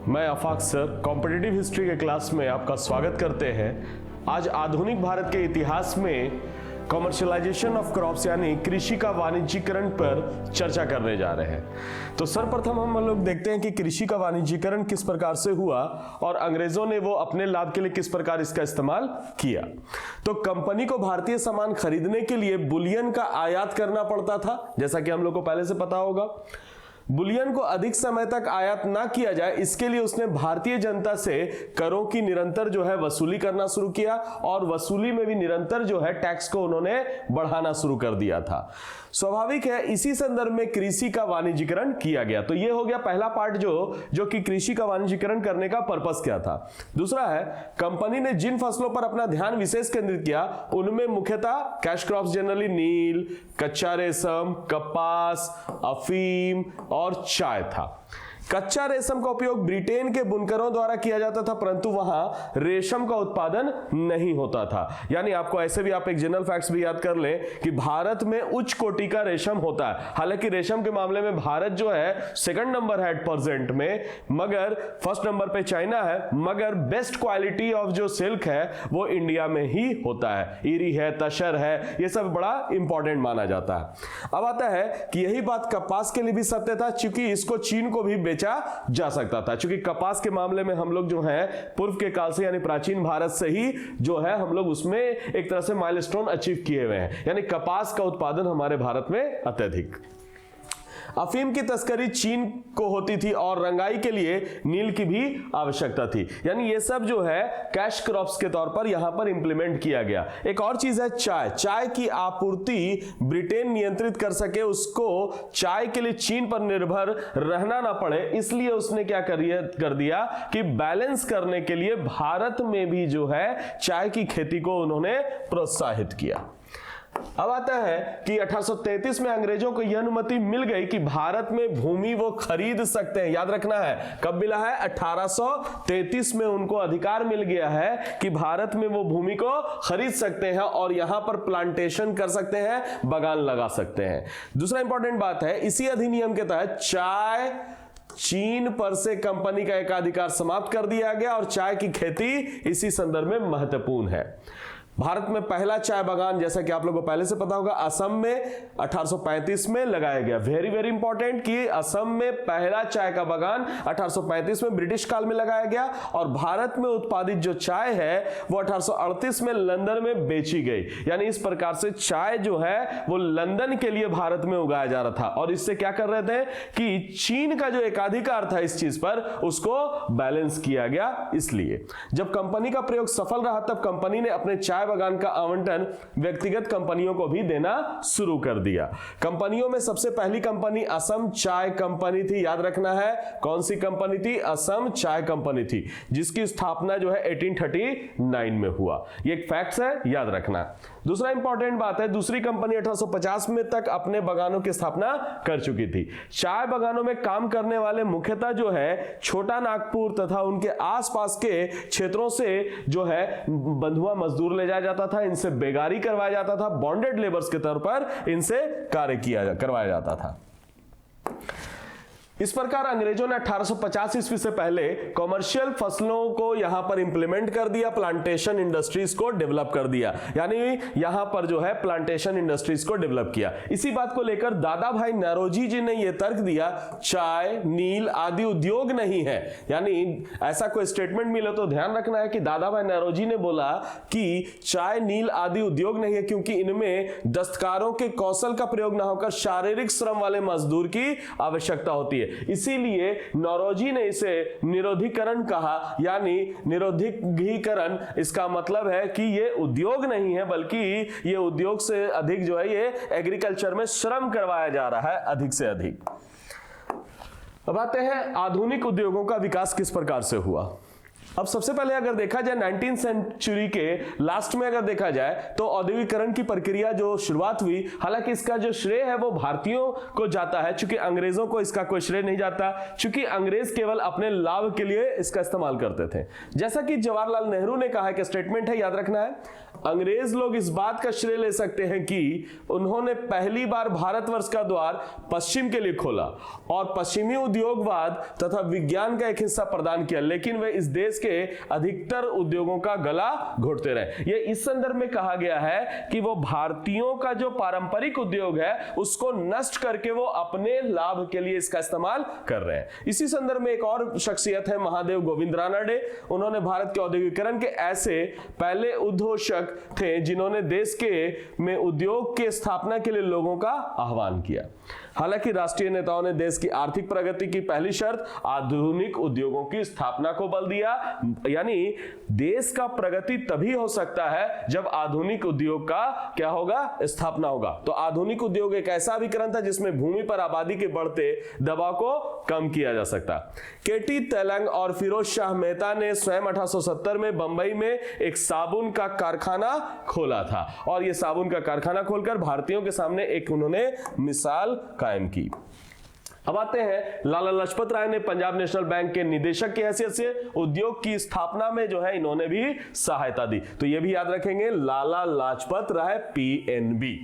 मैं आफाक sir competitive history के class में आपका स्वागत करते हैं। आज आधुनिक भारत के इतिहास में कॉमर्शियलाइजेशन ऑफ क्रॉप्स यानी कृषि का वाणिज्यीकरण पर चर्चा करने जा रहे हैं। तो सर्वप्रथम हम लोग देखते हैं कि कृषि का वाणिज्यीकरण किस प्रकार से हुआ और अंग्रेजों ने वो अपने लाभ के लिए किस प्रकार इसका इस्तेमाल किया। तो कंपनी को भारतीय सामान खरीदने के लिए बुलियन का आयात करना पड़ता था, जैसा कि हम लोग को पहले से पता होगा। बुलियन को अधिक समय तक आयात ना किया जाए, इसके लिए उसने भारतीय जनता से करों की निरंतर जो है वसूली करना शुरू किया और वसूली में भी निरंतर जो है टैक्स को उन्होंने बढ़ाना शुरू कर दिया था। स्वाभाविक है, इसी संदर्भ में कृषि का वाणिज्यीकरण किया गया। तो ये हो गया पहला पार्ट जो कि कृषि का वाणिज्यीकरण करने का पर्पस क्या था। दूसरा है, कंपनी ने जिन फसलों पर अपना ध्यान विशेष केंद्रित किया उनमें मुख्यतः कैश क्रॉप्स जनरली नील, कच्चा रेशम, कपास, अफीम और चाय था। कच्चा रेशम का उपयोग ब्रिटेन के बुनकरों द्वारा किया जाता था, परंतु वहां रेशम का उत्पादन नहीं होता था। यानी आपको ऐसे भी आप एक जनरल फैक्ट्स भी याद कर लें कि भारत में उच्च कोटि का रेशम होता है। हालांकि रेशम के मामले में भारत जो है सेकंड नंबर है एट प्रेजेंट में, मगर फर्स्ट नंबर पे चाइना है, मगर बेस्ट क्वालिटी ऑफ जो सिल्क है वो इंडिया में ही होता है। ईरी है, तसर है, ये सब बड़ा इंपॉर्टेंट माना जाता है। अब आता है कि यही बात कपास के लिए भी सत्य था, क्योंकि इसको चीन को भी बेचा जा सकता था। क्योंकि कपास के मामले में हम लोग जो है पूर्व के काल से यानी प्राचीन भारत से ही जो है हम लोग उसमें एक तरह से माइलस्टोन अचीव किए हुए हैं, यानी कपास का उत्पादन हमारे भारत में अत्यधिक। अफीम की तस्करी चीन को होती थी और रंगाई के लिए नील की भी आवश्यकता थी। यानी ये सब जो है कैश क्रॉप्स के तौर पर यहां पर इंप्लीमेंट किया गया। एक और चीज है चाय। चाय की आपूर्ति ब्रिटेन नियंत्रित कर सके, उसको चाय के लिए चीन पर निर्भर रहना ना पड़े, इसलिए उसने क्या कर दिया कि बैलेंस करने के लिए भारत में भी जो है चाय की खेती को उन्होंने प्रोत्साहित किया। अब आता है कि 1833 में अंग्रेजों को यह अनुमति मिल गई कि भारत में भूमि वो खरीद सकते हैं। याद रखना है कब मिला है, 1833 में उनको अधिकार मिल गया है कि भारत में वो भूमि को खरीद सकते हैं और यहां पर प्लांटेशन कर सकते हैं, बगान लगा सकते हैं। दूसरा इंपॉर्टेंट बात है, इसी अधिनियम के तहत चाय चीन पर से कंपनी का एकाधिकार समाप्त कर दिया गया और चाय की खेती इसी संदर्भ में महत्वपूर्ण है। भारत में पहला चाय बागान, जैसा कि आप लोगों को पहले से पता होगा, असम में 1835 में लगाया गया। वेरी वेरी इंपॉर्टेंट कि असम में पहला चाय का बागान 1835 में ब्रिटिश काल में लगाया गया और भारत में उत्पादित जो चाय है वो 1838 में लंदन में बेची गई। यानी इस प्रकार से चाय जो है वो लंदन के लिए भारत में उगाया जा रहा था और इससे क्या कर रहे थे कि चीन का जो एकाधिकार था इस चीज पर उसको बैलेंस किया गया। इसलिए जब कंपनी का प्रयोग सफल रहा तब कंपनी ने अपने चाय बागान का आवंटन व्यक्तिगत कंपनियों को भी देना शुरू कर दिया। कंपनियों में सबसे पहली कंपनी असम चाय कंपनी थी। याद रखना है कौन सी कंपनी थी, असम चाय कंपनी थी, जिसकी स्थापना जो है 1839 में हुआ। ये एक फैक्ट है, याद रखना। दूसरा इंपॉर्टेंट बात है, दूसरी कंपनी 1850 में तक अपने बागानों की स्थापना कर चुकी थी। चाय बागानों में काम करने वाले मुख्यतः जो है छोटा नागपुर तथा उनके आसपास के क्षेत्रों से जो है बंधुआ मजदूर ले जाता था, इनसे बेगारी करवाया जाता था, बॉन्डेड लेबर्स के तौर पर इनसे कार्य करवाया जाता था। इस प्रकार अंग्रेजों ने 1850 ईस्वी से पहले कॉमर्शियल फसलों को यहां पर इंप्लीमेंट कर दिया, प्लांटेशन इंडस्ट्रीज को डेवलप कर दिया। यानी यहां पर जो है प्लांटेशन इंडस्ट्रीज को डेवलप किया। इसी बात को लेकर दादा भाई नौरोजी जी ने यह तर्क दिया, चाय नील आदि उद्योग नहीं है। यानी ऐसा कोई स्टेटमेंट मिले तो ध्यान रखना है कि दादा भाई नौरोजी ने बोला कि चाय नील आदि उद्योग नहीं है, क्योंकि इनमें दस्तकारों के कौशल का प्रयोग ना होकर शारीरिक श्रम वाले मजदूर की आवश्यकता होती है। इसीलिए नौरोजी ने इसे निरोधीकरण कहा। यानी निरोधीकरण इसका मतलब है कि ये उद्योग नहीं है, बल्कि ये उद्योग से अधिक जो है ये एग्रीकल्चर में श्रम करवाया जा रहा है अधिक से अधिक। अब आते हैं आधुनिक उद्योगों का विकास किस प्रकार से हुआ। अब सबसे पहले अगर देखा जाए 19वीं सेंचुरी के लास्ट में अगर देखा जाए तो औद्योगिकरण की प्रक्रिया जो शुरुआत हुई, हालांकि इसका जो श्रेय है वो भारतीयों को जाता है, क्योंकि अंग्रेजों को इसका कोई श्रेय नहीं जाता, क्योंकि अंग्रेज केवल अपने लाभ के लिए इसका इस्तेमाल करते थे। जैसा कि जवाहरलाल नेहरू ने कहा है कि स्टेटमेंट है, याद रखना है, अंग्रेज लोग इस बात का श्रेय ले सकते हैं कि उन्होंने पहली बार भारतवर्ष का द्वार पश्चिम के लिए खोला और पश्चिमी उद्योगवाद तथा विज्ञान का एक हिस्सा प्रदान किया, लेकिन वे इस देश के अधिकतर उद्योगों का गला घोटते रहे। यह इस संदर्भ में कहा गया है कि वो भारतीयों का जो पारंपरिक उद्योग है उसको नष्ट करके वो अपने लाभ के लिए इसका इस्तेमाल कर रहे हैं। इसी संदर्भ में एक और शख्सियत है महादेव गोविंद रानडे। उन्होंने भारत के औद्योगिकरण के ऐसे पहले उद्घोषक थे जिन्होंने देश के में उद्योग के स्थापना के लिए लोगों का आह्वान किया। हालांकि राष्ट्रीय नेताओं ने देश की आर्थिक प्रगति की पहली शर्त आधुनिक उद्योगों की स्थापना को बल दिया, यानी देश का प्रगति तभी हो सकता है जब आधुनिक उद्योग का क्या होगा, स्थापना होगा। तो आधुनिक उद्योग एक ऐसा अभिकरण था जिसमें भूमि पर आबादी के बढ़ते दबाव को कम किया जा सकता। केटी तेलंग और फिरोज शाह मेहता ने स्वयं 1870 में बंबई में एक साबुन का कारखाना खोला था और यह साबुन का कारखाना खोलकर भारतीयों के सामने एक उन्होंने मिसाल कायम की। अब आते हैं लाला लाजपत राय ने पंजाब नेशनल बैंक के निदेशक की हैसियत से उद्योग की स्थापना में जो है इन्होंने भी सहायता दी। तो यह भी याद रखेंगे, लाला लाजपत राय PNB।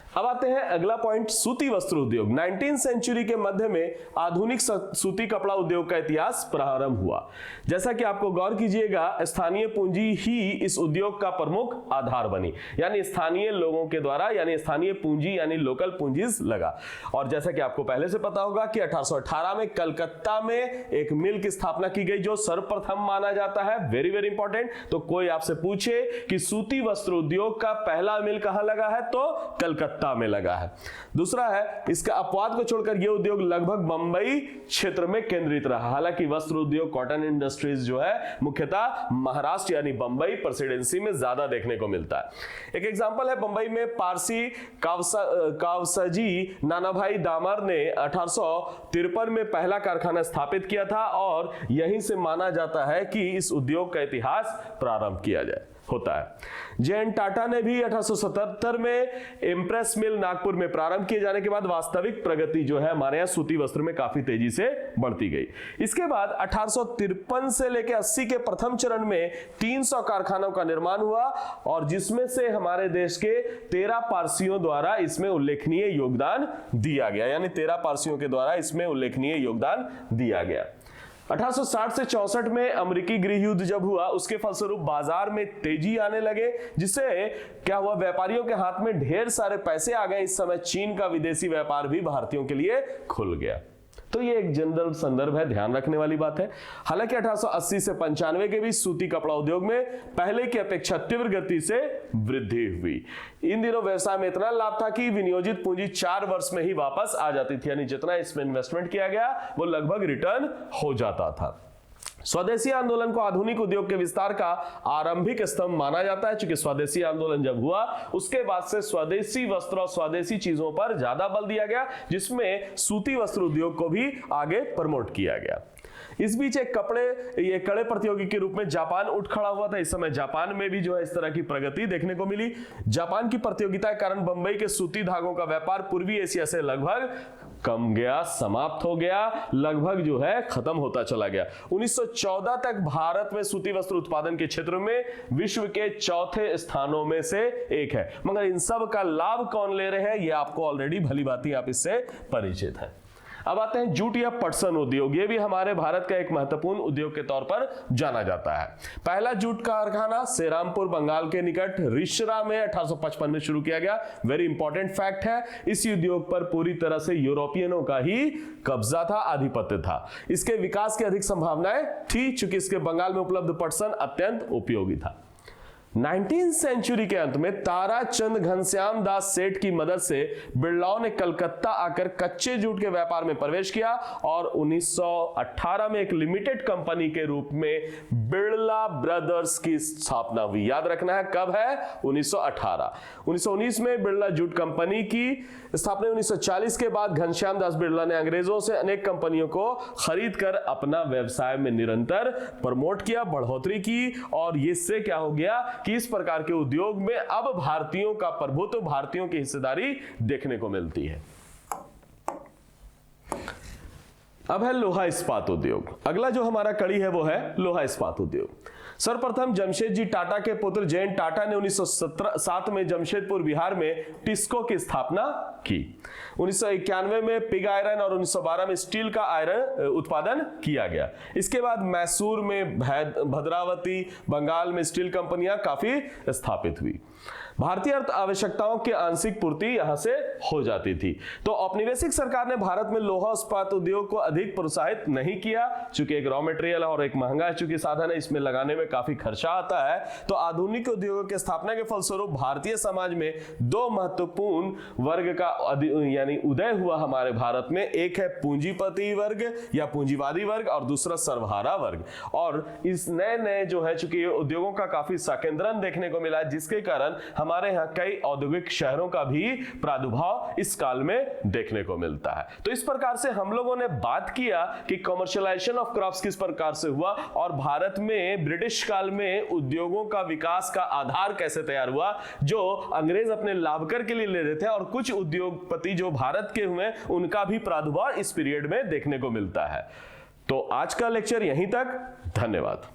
अब आते हैं अगला पॉइंट, सूती वस्त्र उद्योग। 19वीं सेंचुरी के मध्य में आधुनिक सूती कपड़ा उद्योग का इतिहास प्रारंभ हुआ। जैसा कि आपको गौर कीजिएगा, स्थानीय पूंजी ही इस उद्योग का प्रमुख आधार बनी, यानी स्थानीय लोगों के द्वारा, यानी स्थानीय पूंजी यानी लोकल पूंजीज लगा। और जैसा कि आपको पहले से पता होगा कि 1818 में कलकत्ता में एक मिल की स्थापना की गई जो सर्वप्रथम माना जाता है। Very very important. तो कोई आपसे पूछे कि सूती वस्त्र उद्योग का पहला मिल कहां लगा है, तो कलकत्ता में लगा है। दूसरा है, इसका अपवाद को छोड़कर यह उद्योग लगभग बंबई क्षेत्र में केंद्रित रहा। हालांकि वस्त्र उद्योग, कॉटन इंडस्ट्रीज जो है मुख्यतः महाराष्ट्र यानी बंबई प्रेसिडेंसी में ज्यादा देखने को मिलता है। एक एग्जांपल है, बंबई में पारसी कावसजी नानाभाई दामर ने 1853 में पहला कारखाना स्थापित किया था और यहीं से माना जाता है कि इस उद्योग का इतिहास प्रारंभ किया होता है। JN टाटा ने भी 1877 में इंप्रेस मिल नागपुर में प्रारंभ किए जाने के बाद वास्तविक प्रगति जो है हमारे यहां सूती वस्त्र में काफी तेजी से बढ़ती गई। इसके बाद 1853 से लेकर 80 के प्रथम चरण में 300 कारखानों का निर्माण हुआ और जिसमें से हमारे देश के 13 पारसियों द्वारा इसमें उल्लेखनीय योगदान दिया गया, यानी 13 पारसियों के द्वारा इसमें उल्लेखनीय योगदान दिया गया। 1860 से 64 में अमेरिकी गृह युद्ध जब हुआ, उसके फलस्वरूप बाजार में तेजी आने लगे, जिससे क्या हुआ, व्यापारियों के हाथ में ढेर सारे पैसे आ गए। इस समय चीन का विदेशी व्यापार भी भारतीयों के लिए खुल गया। तो ये एक जनरल संदर्भ है, ध्यान रखने वाली बात है। हालांकि 1880 से 95 के बीच सूती कपड़ा उद्योग में पहले की अपेक्षा तीव्र गति से वृद्धि हुई। इन दिनों व्यवसाय में इतना लाभ था कि विनियोजित पूंजी 4 वर्ष में ही वापस आ जाती थी, यानी जितना इसमें इन्वेस्टमेंट किया गया वो लगभग रिटर्न हो जाता था। स्वदेशी आंदोलन को आधुनिक उद्योग के विस्तार का आरंभिक स्तंभ माना जाता है। चूंकि स्वदेशी आंदोलन जब हुआ उसके बाद से स्वदेशी वस्त्र और स्वदेशी चीजों पर ज्यादा बल दिया गया, जिसमें सूती वस्त्र उद्योग को भी आगे प्रमोट किया गया। इस बीच एक कड़े प्रतियोगी के रूप में जापान उठ खड़ा हुआ था। इस समय जापान में भी जो है इस तरह की प्रगति देखने को मिली। जापान की प्रतियोगिता के कारण बंबई के सूती धागों का व्यापार पूर्वी एशिया से लगभग कम गया, समाप्त हो गया, लगभग जो है खत्म होता चला गया। 1914 तक भारत में सूती वस्त्र उत्पादन के क्षेत्र में विश्व के चौथे स्थानों में से एक है। मगर इन सब का लाभ कौन ले रहे हैं, ये आपको ऑलरेडी भली भांति आप इससे परिचित हैं। अब आते हैं जूट या पटसन उद्योग। ये भी हमारे भारत का एक महत्वपूर्ण उद्योग के तौर पर जाना जाता है। पहला जूट कारखाना सेरामपुर बंगाल के निकट रिश्रा में 1855 में शुरू किया गया। वेरी इंपॉर्टेंट फैक्ट है, इस उद्योग पर पूरी तरह से यूरोपियनों का ही कब्जा था, आधिपत्य था। इसके विकास की अधिक संभावनाएं थी चूंकि इसके बंगाल में उपलब्ध पटसन अत्यंत उपयोगी था। 19वीं सेंचुरी के अंत में ताराचंद घनश्याम दास सेठ की मदद से बिरलाओं ने कलकत्ता आकर कच्चे जूट के व्यापार में प्रवेश किया और 1918 में एक लिमिटेड कंपनी के रूप में बिरला ब्रदर्स की स्थापना हुई। याद रखना है कब है, 1918। 1919 में बिरला जूट कंपनी की स्थापना। 1940 के बाद घनश्याम दास बिरला ने अंग्रेजों से अनेक कंपनियों को खरीद कर अपना व्यवसाय में निरंतर प्रमोट किया, बढ़ोतरी की और इससे क्या हो गया कि इस प्रकार के उद्योग में अब भारतीयों का प्रभुत्व, भारतीयों की हिस्सेदारी देखने को मिलती है। अब है लोहा इस्पात उद्योग। अगला जो हमारा कड़ी है वो है लोहा इस्पात उद्योग। सर्वप्रथम जमशेदजी टाटा के पुत्र जयंत टाटा ने 1907 में जमशेदपुर बिहार में टिस्को की स्थापना की। 1991 में पिग आयरन और 1912 में स्टील का आयरन उत्पादन किया गया। इसके बाद मैसूर में, भद्रावती, बंगाल में स्टील कंपनियां काफी स्थापित हुई। भारतीय अर्थ आवश्यकताओं की आंशिक पूर्ति यहां से हो जाती थी। तो औपनिवेशिक सरकार ने भारत में लोहा इस्पात उद्योग को अधिक प्रोत्साहित नहीं किया, चूंकि एक रॉ मटेरियल और एक महंगा चूंकि साधन है, इसमें लगाने में काफी खर्चा आता है। तो आधुनिक उद्योगों की स्थापना के फलस्वरूप भारतीय समाज में दो महत्वपूर्ण वर्ग का यानी उदय हुआ हमारे भारत में। एक है पूंजीपति वर्ग या पूंजीवादी वर्ग और दूसरा सर्वहारा वर्ग। और इस नए जो है चूंकि उद्योगों का काफी संकेंद्रण देखने को मिला, जिसके कारण हमारे यहाँ कई औद्योगिक शहरों का भी प्रादुर्भाव इस काल में देखने को मिलता है। तो इस प्रकार से हम लोगों ने बात किया कि कमर्शियलाइजेशन ऑफ क्रॉप्स किस प्रकार से हुआ और भारत में ब्रिटिश काल में उद्योगों का विकास का आधार कैसे तैयार हुआ, जो अंग्रेज अपने लाभकर के लिए ले रहे थे, और कुछ उद्योगपति जो भारत के हुए उनका भी प्रादुर्भाव इस पीरियड में देखने को मिलता है। तो आज का लेक्चर यहीं तक। धन्यवाद।